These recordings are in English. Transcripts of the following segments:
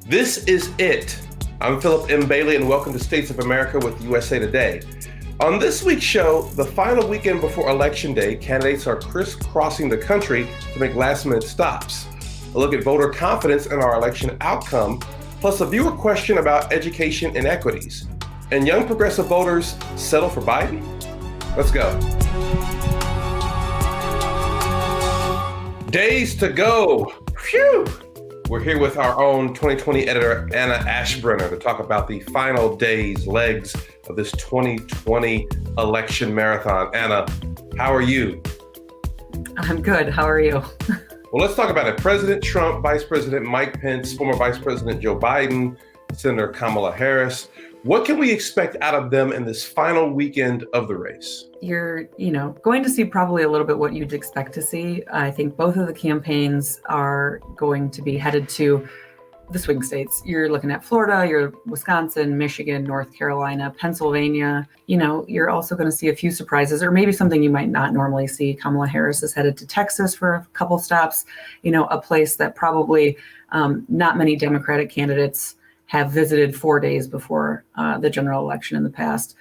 This is it. I'm Phillip M. and welcome to States of America with USA Today. On this week's show, the final weekend before Election Day, candidates are crisscrossing the country to make last-minute stops. A look at voter confidence in our election outcome, plus a viewer question about education inequities. And young progressive voters settle for Biden? Let's go. Days to go. Phew! We're here with our own 2020 editor, Annah Aschbrenner, to talk about the final days, legs of this 2020 election marathon. Anna, how are you? I'm good. How are you? Well, let's talk about it. President Trump, Vice President Mike Pence, former Vice President Joe Biden, Senator Kamala Harris. What can we expect out of them in this final weekend of the race? You're, going to see probably a little bit what you'd expect to see. I think both of the campaigns are going to be headed to the swing states. You're looking at Florida, you're Wisconsin, Michigan, North Carolina, Pennsylvania. You're also going to see a few surprises, or maybe something you might not normally see. Kamala Harris is headed to Texas for a couple stops, a place that probably not many Democratic candidates have visited 4 days before the general election in the past,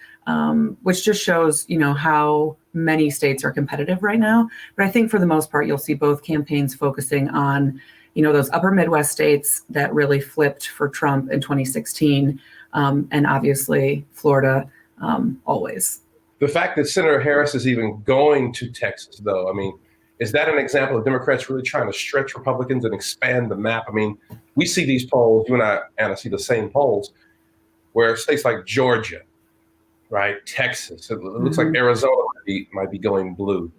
which just shows, how many states are competitive right now. But I think for the most part, you'll see both campaigns focusing on, those upper Midwest states that really flipped for Trump in 2016, and obviously Florida always. The fact that Senator Harris is even going to Texas, though, is that an example of Democrats really trying to stretch Republicans and expand the map? We see these polls, you and I, Anna, see the same polls, where states like Georgia, right, Texas, it looks like Arizona might be going blue.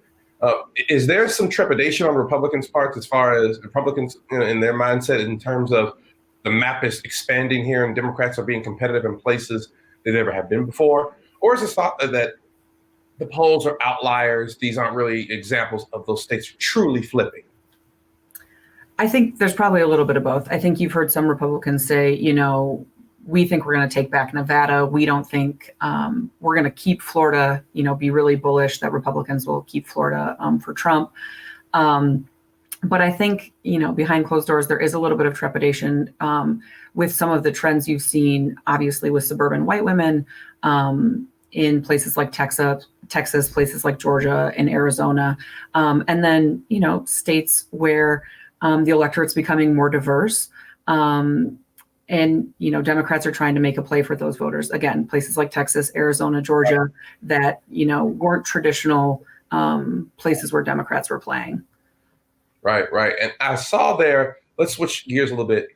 Is there some trepidation on Republicans' part as far as Republicans in their mindset in terms of the map is expanding here and Democrats are being competitive in places they never have been before? Or is it thought that the polls are outliers, these aren't really examples of those states truly flipping? I think there's probably a little bit of both. I think you've heard some Republicans say, we think we're going to take back Nevada. We don't think we're going to keep Florida, be really bullish that Republicans will keep Florida for Trump. But I think, behind closed doors, there is a little bit of trepidation with some of the trends you've seen, obviously, with suburban white women in places like Texas, places like Georgia and Arizona, and then, states where the electorate's becoming more diverse. And, Democrats are trying to make a play for those voters. Again, places like Texas, Arizona, Georgia, that, weren't traditional places where Democrats were playing. Right. And I saw there, let's switch gears a little bit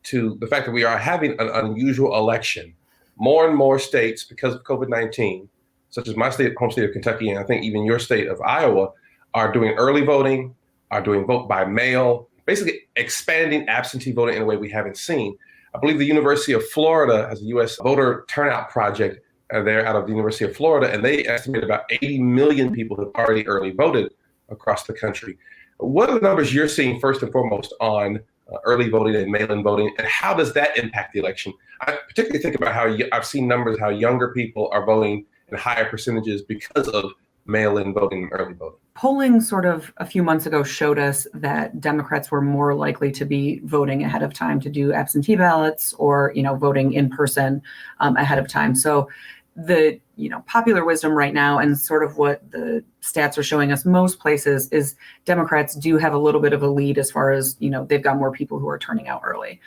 to the fact that we are having an unusual election. More and more states, because of COVID-19, such as my home state of Kentucky, and I think even your state of Iowa, are doing early voting, are doing vote by mail, basically expanding absentee voting in a way we haven't seen. I believe the University of Florida has a U.S. voter turnout project there out of the University of Florida, and they estimate about 80 million people have already early voted across the country. What are the numbers you're seeing first and foremost on early voting and mail-in voting, and how does that impact the election? I particularly think about how I've seen numbers, how younger people are voting in higher percentages because of mail-in voting and early voting. Polling sort of a few months ago showed us that Democrats were more likely to be voting ahead of time to do absentee ballots or, voting in person ahead of time. So the, popular wisdom right now and sort of what the stats are showing us most places is Democrats do have a little bit of a lead as far as, they've got more people who are turning out early.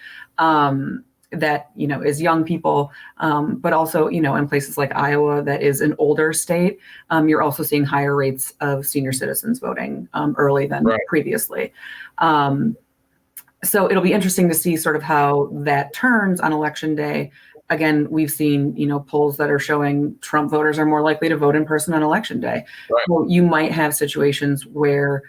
That, is young people, but also, in places like Iowa, that is an older state, you're also seeing higher rates of senior citizens voting early than previously. So it'll be interesting to see sort of how that turns on Election Day. Again, we've seen, polls that are showing Trump voters are more likely to vote in person on Election Day. Right. So you might have situations where,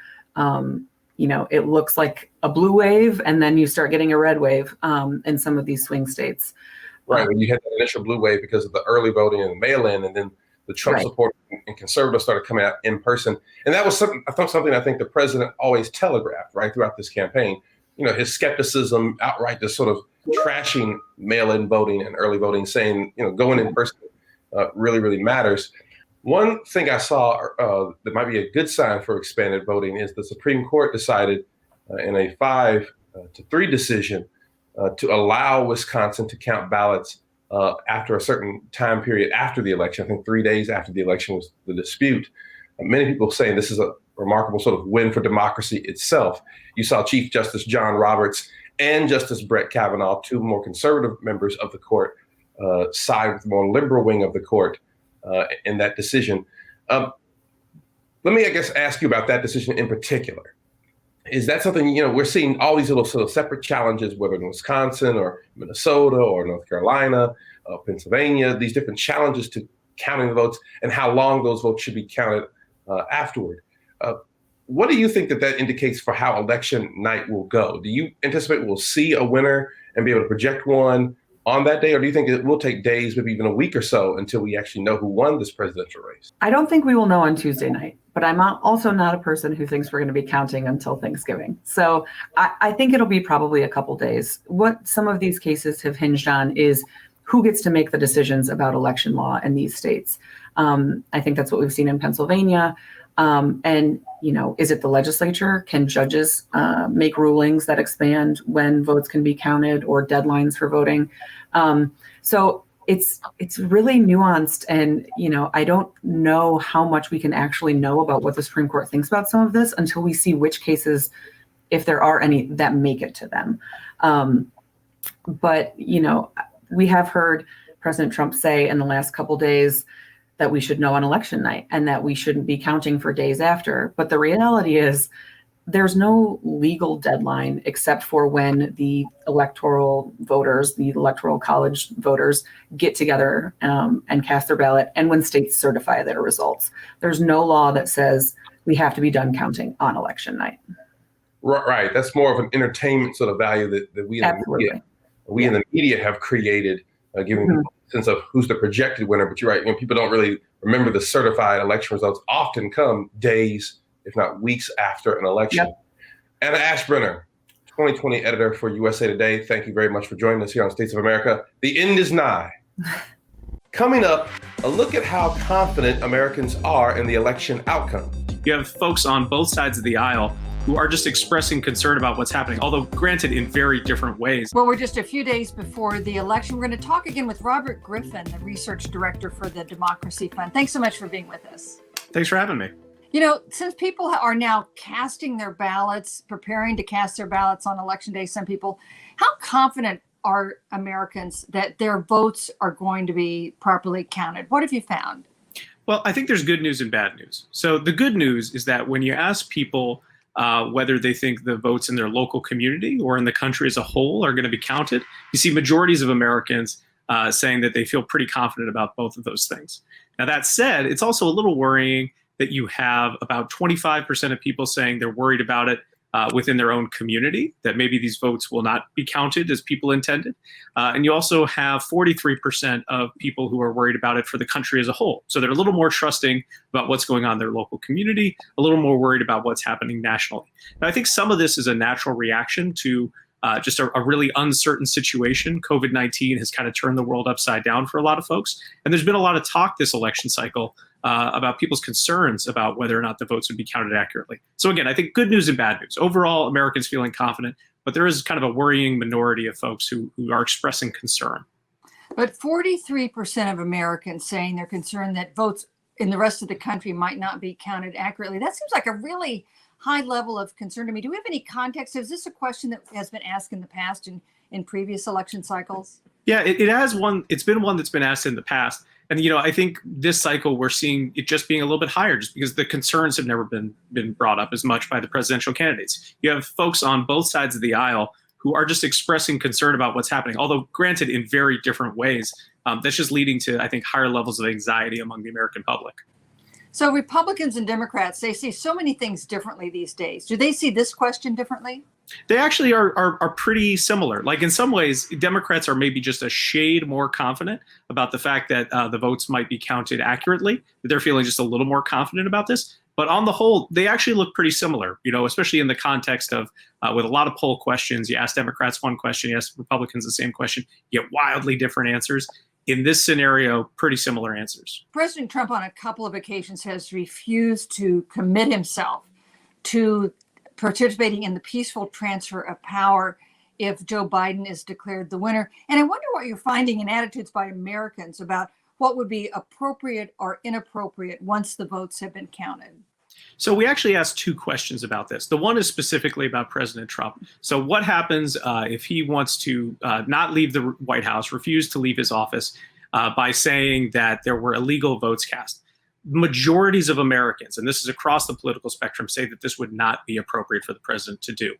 it looks like a blue wave, and then you start getting a red wave in some of these swing states. Right. When you had that initial blue wave because of the early voting and the mail-in, and then the Trump supporters and conservatives started coming out in person. And that was something I think the president always telegraphed right throughout this campaign. His skepticism outright just sort of trashing mail-in voting and early voting, saying, going in person really, really matters. One thing I saw that might be a good sign for expanded voting is the Supreme Court decided in a 5-3 decision to allow Wisconsin to count ballots after a certain time period after the election. I think 3 days after the election was the dispute. Many people saying this is a remarkable sort of win for democracy itself. You saw Chief Justice John Roberts and Justice Brett Kavanaugh, two more conservative members of the court, side with the more liberal wing of the court in that decision. Let me, I guess, ask you about that decision in particular. Is that something, we're seeing all these little sort of separate challenges, whether in Wisconsin or Minnesota or North Carolina, Pennsylvania, these different challenges to counting the votes and how long those votes should be counted afterward. What do you think that indicates for how election night will go? Do you anticipate we'll see a winner and be able to project one on that day? Or do you think it will take days, maybe even a week or so, until we actually know who won this presidential race? I don't think we will know on Tuesday night, but I'm also not a person who thinks we're going to be counting until Thanksgiving. So I think it'll be probably a couple days. What some of these cases have hinged on is who gets to make the decisions about election law in these states. I think that's what we've seen in Pennsylvania. And, is it the legislature? Can judges make rulings that expand when votes can be counted or deadlines for voting? So it's really nuanced. And, I don't know how much we can actually know about what the Supreme Court thinks about some of this until we see which cases, if there are any, that make it to them. But, we have heard President Trump say in the last couple days that we should know on election night and that we shouldn't be counting for days after. But the reality is there's no legal deadline except for when the electoral voters, the electoral college voters get together and cast their ballot and when states certify their results. There's no law that says we have to be done counting on election night. Right. That's more of an entertainment sort of value that we in the media have created, giving people a sense of who's the projected winner. But you're right, people don't really remember the certified election results often come days, if not weeks after an election. Yep. Anna Aschbrenner, 2020 editor for USA Today. Thank you very much for joining us here on States of America. The end is nigh. Coming up, a look at how confident Americans are in the election outcome. You have folks on both sides of the aisle who are just expressing concern about what's happening, although granted in very different ways. Well, we're just a few days before the election. We're going to talk again with Robert Griffin, the research director for the Democracy Fund. Thanks so much for being with us. Thanks for having me. Since people are now casting their ballots, preparing to cast their ballots on election day, some people, how confident are Americans that their votes are going to be properly counted? What have you found? Well, I think there's good news and bad news. So the good news is that when you ask people whether they think the votes in their local community or in the country as a whole are going to be counted, you see majorities of Americans saying that they feel pretty confident about both of those things. Now, that said, it's also a little worrying that you have about 25% of people saying they're worried about it within their own community, that maybe these votes will not be counted as people intended. And you also have 43% of people who are worried about it for the country as a whole. So they're a little more trusting about what's going on in their local community, a little more worried about what's happening nationally. Now, I think some of this is a natural reaction to just a really uncertain situation. COVID-19 has kind of turned the world upside down for a lot of folks. And there's been a lot of talk this election cycle about people's concerns about whether or not the votes would be counted accurately. So again, I think good news and bad news. Overall, Americans feeling confident, but there is kind of a worrying minority of folks who are expressing concern. But 43% of Americans saying they're concerned that votes in the rest of the country might not be counted accurately. That seems like a really high level of concern to me. Do we have any context? Is this a question that has been asked in the past in previous election cycles? Yeah, it has one. It's been one that's been asked in the past. And, I think this cycle we're seeing it just being a little bit higher just because the concerns have never been brought up as much by the presidential candidates. You have folks on both sides of the aisle who are just expressing concern about what's happening, although granted in very different ways. That's just leading to, I think, higher levels of anxiety among the American public. So Republicans and Democrats, they see so many things differently these days. Do they see this question differently? They actually are pretty similar. Like in some ways, Democrats are maybe just a shade more confident about the fact that the votes might be counted accurately. They're feeling just a little more confident about this. But on the whole, they actually look pretty similar, especially in the context of with a lot of poll questions. You ask Democrats one question, you ask Republicans the same question, you get wildly different answers. In this scenario, pretty similar answers. President Trump on a couple of occasions has refused to commit himself to participating in the peaceful transfer of power if Joe Biden is declared the winner. And I wonder what you're finding in attitudes by Americans about what would be appropriate or inappropriate once the votes have been counted. So we actually asked two questions about this. The one is specifically about President Trump. So what happens if he wants to not leave the White House, refuse to leave his office by saying that there were illegal votes cast? Majorities of Americans, and this is across the political spectrum, say that this would not be appropriate for the president to do.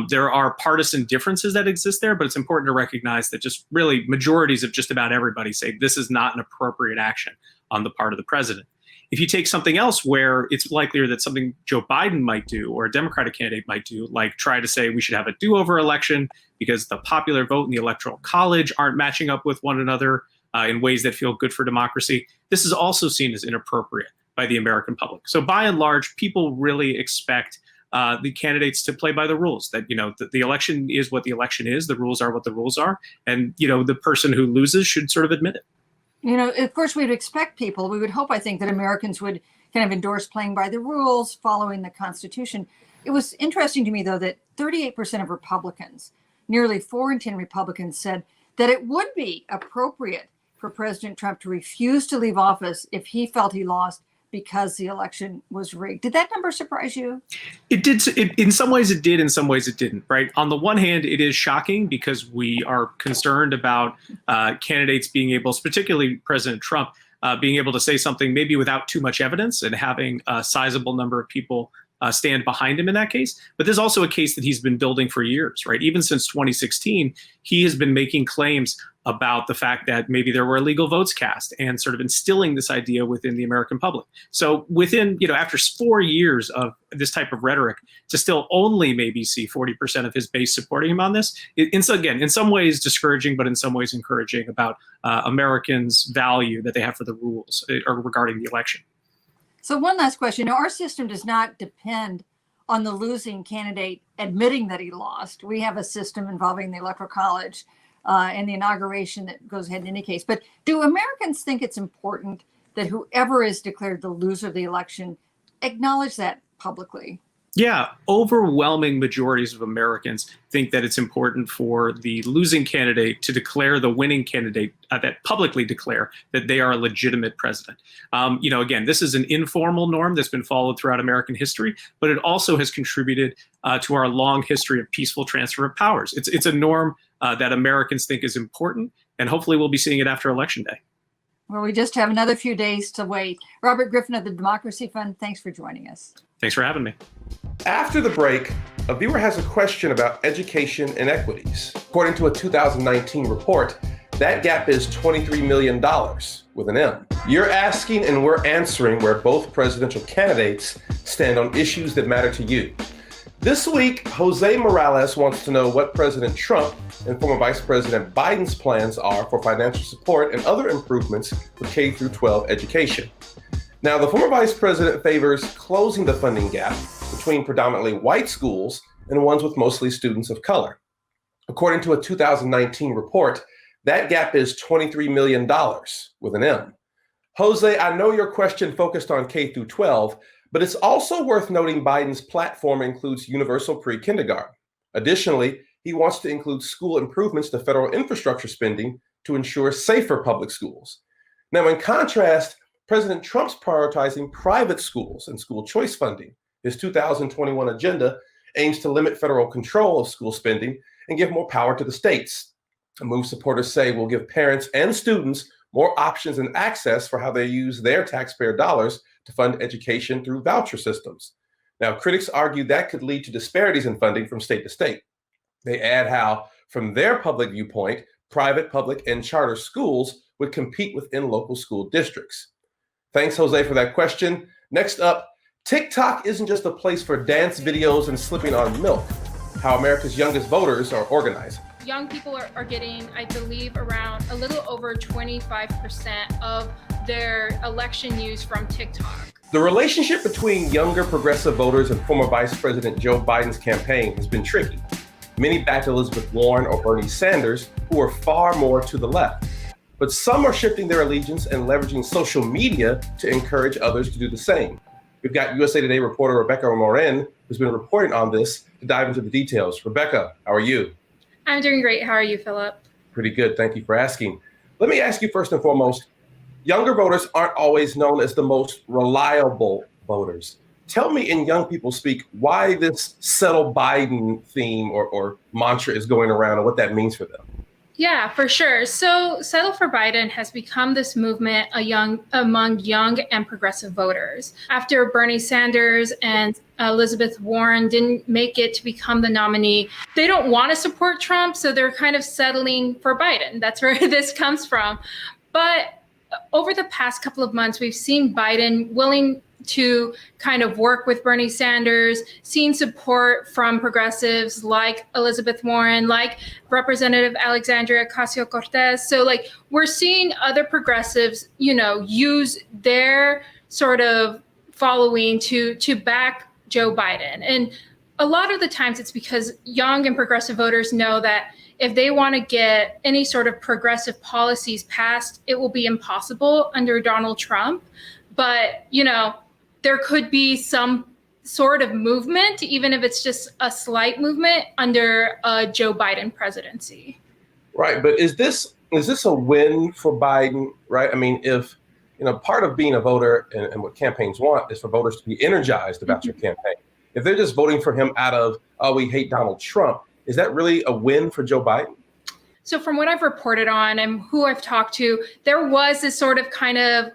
There are partisan differences that exist there, but it's important to recognize that just really majorities of just about everybody say this is not an appropriate action on the part of the president. If you take something else where it's likelier that something Joe Biden might do or a Democratic candidate might do, like try to say we should have a do-over election because the popular vote and the electoral college aren't matching up with one another in ways that feel good for democracy, this is also seen as inappropriate by the American public. So by and large, people really expect the candidates to play by the rules, that, the election is what the election is, the rules are what the rules are, and, the person who loses should sort of admit it. Of course, we would hope, I think, that Americans would kind of endorse playing by the rules, following the Constitution. It was interesting to me, though, that 38% of Republicans, nearly 4 in 10 Republicans, said that it would be appropriate for President Trump to refuse to leave office if he felt he lost because the election was rigged. Did that number surprise you? It did. In some ways it did, in some ways it didn't, right? On the one hand, it is shocking because we are concerned about candidates being able, particularly President Trump, being able to say something maybe without too much evidence and having a sizable number of people stand behind him in that case. But there's also a case that he's been building for years, right? Even since 2016, he has been making claims about the fact that maybe there were illegal votes cast and sort of instilling this idea within the American public. So within, after 4 years of this type of rhetoric, to still only maybe see 40% of his base supporting him on this, in some ways discouraging, but in some ways encouraging about Americans' value that they have for the rules regarding the election. So one last question. Now, our system does not depend on the losing candidate admitting that he lost. We have a system involving the electoral college and the inauguration that goes ahead in any case. But do Americans think it's important that whoever is declared the loser of the election acknowledge that publicly? Yeah, overwhelming majorities of Americans think that it's important for the losing candidate to declare the winning candidate, that publicly declare that they are a legitimate president. Again, this is an informal norm that's been followed throughout American history, but it also has contributed to our long history of peaceful transfer of powers. It's a norm that Americans think is important, and hopefully we'll be seeing it after Election Day. Well, we just have another few days to wait. Robert Griffin of the Democracy Fund, thanks for joining us. Thanks for having me. After the break, a viewer has a question about education inequities. According to a 2019 report, that gap is $23 million with an M. You're asking and we're answering where both presidential candidates stand on issues that matter to you. This week, Jose Morales wants to know what President Trump and former Vice President Biden's plans are for financial support and other improvements for K-12 education. Now, the former vice president favors closing the funding gap between predominantly white schools and ones with mostly students of color. According to a 2019 report, that gap is $23 million with an M. Jose, I know your question focused on K-12, but it's also worth noting Biden's platform includes universal pre-kindergarten. Additionally, he wants to include school improvements to federal infrastructure spending to ensure safer public schools. Now, in contrast, President Trump's prioritizing private schools and school choice funding. His 2021 agenda aims to limit federal control of school spending and give more power to the states. A move supporters say will give parents and students more options and access for how they use their taxpayer dollars to fund education through voucher systems. Now, critics argue that could lead to disparities in funding from state to state. They add how, from their public viewpoint, private, public, and charter schools would compete within local school districts. Thanks, Jose, for that question. Next up, TikTok isn't just a place for dance videos and slipping on milk. How America's youngest voters are organizing. Young people are getting, I believe, around a little over 25% of their election use from TikTok. The relationship between younger progressive voters and former Vice President Joe Biden's campaign has been tricky. Many backed Elizabeth Warren or Bernie Sanders, who are far more to the left. But some are shifting their allegiance and leveraging social media to encourage others to do the same. We've got USA Today reporter Rebecca Morin, who's been reporting on this, to dive into the details. Rebecca, how are you? I'm doing great. How are you, Phillip? Pretty good. Thank you for asking. Let me ask you first and foremost, younger voters aren't always known as the most reliable voters. Tell me in young people speak why this settle Biden theme or mantra is going around and what that means for them. Yeah, for sure. So Settle for Biden has become this movement among young and progressive voters. After Bernie Sanders and Elizabeth Warren didn't make it to become the nominee, they don't want to support Trump, so they're kind of settling for Biden. That's where this comes from. But over the past couple of months, we've seen Biden willing to kind of work with Bernie Sanders, seen support from progressives like Elizabeth Warren, like Representative Alexandria Ocasio-Cortez. So like we're seeing other progressives, use their sort of following to back Joe Biden. And a lot of the times it's because young and progressive voters know that if they want to get any sort of progressive policies passed, it will be impossible under Donald Trump. But, there could be some sort of movement, even if it's just a slight movement under a Joe Biden presidency. Right. But is this a win for Biden? Right. I mean, if, part of being a voter and what campaigns want is for voters to be energized about your campaign. If they're just voting for him out of, oh, we hate Donald Trump, is that really a win for Joe Biden? So from what I've reported on and who I've talked to, there was this sort of kind of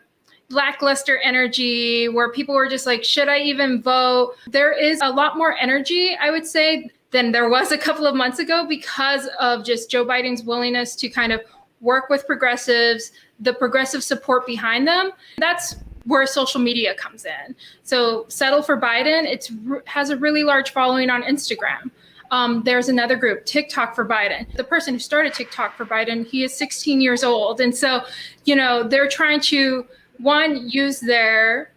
lackluster energy where people were just like, should I even vote? There is a lot more energy, I would say, than there was a couple of months ago because of just Joe Biden's willingness to kind of work with progressives, the progressive support behind them. That's where social media comes in. So Settle for Biden, has a really large following on Instagram. There's another group, TikTok for Biden. The person who started TikTok for Biden, he is 16 years old. And so, they're trying to use their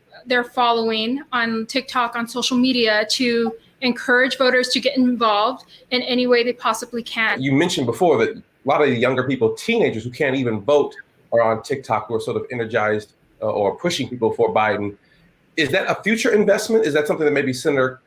following on TikTok, on social media to encourage voters to get involved in any way they possibly can. You mentioned before that a lot of the younger people, teenagers who can't even vote, are on TikTok who are sort of energized or pushing people for Biden. Is that a future investment? Is that something that maybe Senator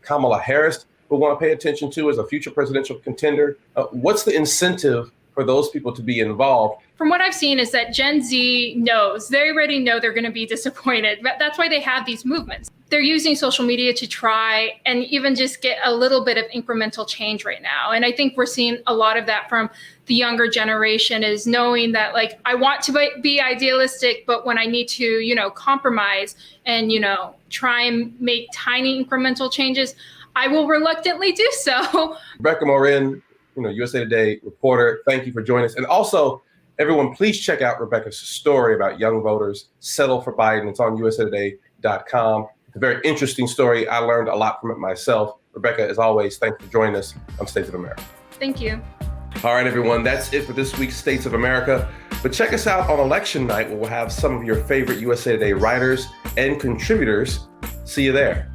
Kamala Harris will want to pay attention to as a future presidential contender? What's the incentive for those people to be involved? From what I've seen is that Gen Z knows, they already know they're going to be disappointed. That's why they have these movements. They're using social media to try and even just get a little bit of incremental change right now. And I think we're seeing a lot of that from the younger generation, is knowing that, like, I want to be idealistic, but when I need to, compromise and, try and make tiny incremental changes, I will reluctantly do so. Rebecca Morin, USA Today reporter, thank you for joining us. And also, everyone, please check out Rebecca's story about young voters settle for Biden. It's on usatoday.com. It's a very interesting story. I learned a lot from it myself. Rebecca, as always, thanks for joining us on States of America. Thank you. All right, everyone, that's it for this week's States of America. But check us out on election night, where we'll have some of your favorite USA Today writers and contributors. See you there.